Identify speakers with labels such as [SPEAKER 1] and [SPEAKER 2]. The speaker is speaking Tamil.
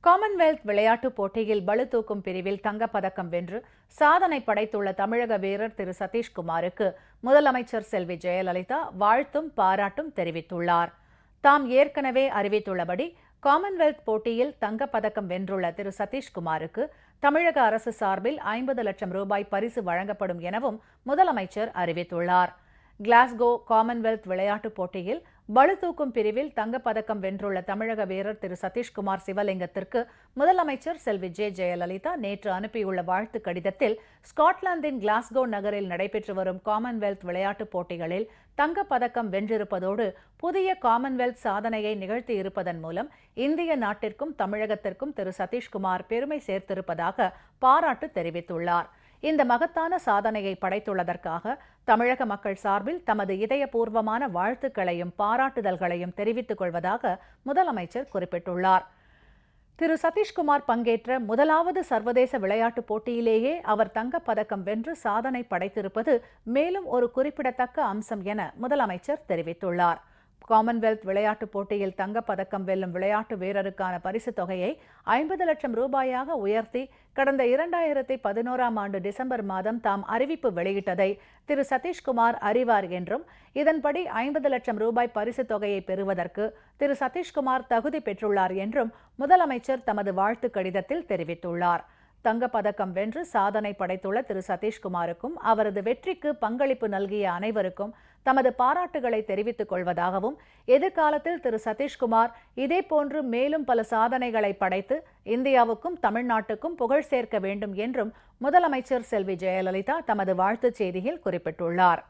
[SPEAKER 1] காமன்வெல்த் விளையாட்டுப் போட்டியில் பளுதூக்கும் பிரிவில் தங்கப்பதக்கம் வென்று சாதனை படைத்துள்ள தமிழக வீரர் திரு சதீஷ்குமாருக்கு முதலமைச்சர் செல்வி ஜெயலலிதா வாழ்த்தும் பாராட்டும் தெரிவித்துள்ளார். தாம் ஏற்கனவே அறிவித்துள்ளபடி காமன்வெல்த் போட்டியில் தங்கப்பதக்கம் வென்றுள்ள திரு சதீஷ்குமாருக்கு தமிழக அரசு சார்பில் 50 லட்சம் ரூபாய் பரிசு வழங்கப்படும் எனவும் முதலமைச்சர் அறிவித்துள்ளார். கிளாஸ்கோ காமன்வெல்த் விளையாட்டுப் போட்டியில் பளுதூக்கும் பிரிவில் தங்கப்பதக்கம் வென்றுள்ள தமிழக வீரர் திரு சதீஷ்குமார் சிவலிங்கத்திற்கு முதலமைச்சர் செல்வி ஜெயலலிதா நேற்று அனுப்பியுள்ள வாழ்த்து கடிதத்தில் ஸ்காட்லாந்தின் கிளாஸ்கோ நகரில் நடைபெற்று வரும் காமன்வெல்த் விளையாட்டுப் போட்டிகளில் தங்கப்பதக்கம் வென்றிருப்பதோடு புதிய காமன்வெல்த் சாதனையை நிகழ்த்தியிருப்பதன் மூலம் இந்திய நாட்டிற்கும் தமிழகத்திற்கும் திரு சதீஷ்குமார் பெருமை சேர்த்திருப்பதாக பாராட்டு தெரிவித்துள்ளார். இந்த மகத்தான சாதனையை படைத்துள்ளதற்காக தமிழக மக்கள் சார்பில் தமது இதயபூர்வமான வாழ்த்துக்களையும் பாராட்டுதல்களையும் தெரிவித்துக் கொள்வதாக முதலமைச்சர் குறிப்பிட்டுள்ளார். திரு சதீஷ்குமார் பங்கேற்ற முதலாவது சர்வதேச விளையாட்டுப் போட்டியிலேயே அவர் தங்கப்பதக்கம் வென்று சாதனை படைத்திருப்பது மேலும் ஒரு குறிப்பிடத்தக்க அம்சம் என முதலமைச்சர் தெரிவித்துள்ளார். காமன்வெல்த் விளையாட்டுப் போட்டியில் தங்கப்பதக்கம் வெல்லும் விளையாட்டு வீரருக்கான பரிசுத் தொகையை 50 லட்சம் ரூபாயாக உயர்த்தி கடந்த 2011ஆம் ஆண்டு டிசம்பர் மாதம் தாம் அறிவிப்பு வெளியிட்டதை திரு சதீஷ்குமார் அறிவார் என்றும் இதன்படி 50 லட்சம் ரூபாய் பரிசுத் தொகையை பெறுவதற்கு திரு சதீஷ்குமார் தகுதி பெற்றுள்ளார் என்றும் முதலமைச்சர் தமது வாழ்த்து கடிதத்தில் தெரிவித்துள்ளார். தங்கப்பதக்கம் வென்று சாதனை படைத்துள்ள திரு சதீஷ்குமாருக்கும் அவரது வெற்றிக்கு பங்களிப்பு நல்கிய அனைவருக்கும் தமது பாராட்டுகளை தெரிவித்துக் கொள்வதாகவும் எதிர்காலத்தில் திரு சதீஷ்குமார் இதேபோன்று மேலும் பல சாதனைகளை படைத்து இந்தியாவுக்கும் தமிழ்நாட்டுக்கும் புகழ் சேர்க்க வேண்டும் என்றும் முதலமைச்சர் செல்வி ஜெயலலிதா தமது வாழ்த்துச் செய்தியில் குறிப்பிட்டுள்ளார்.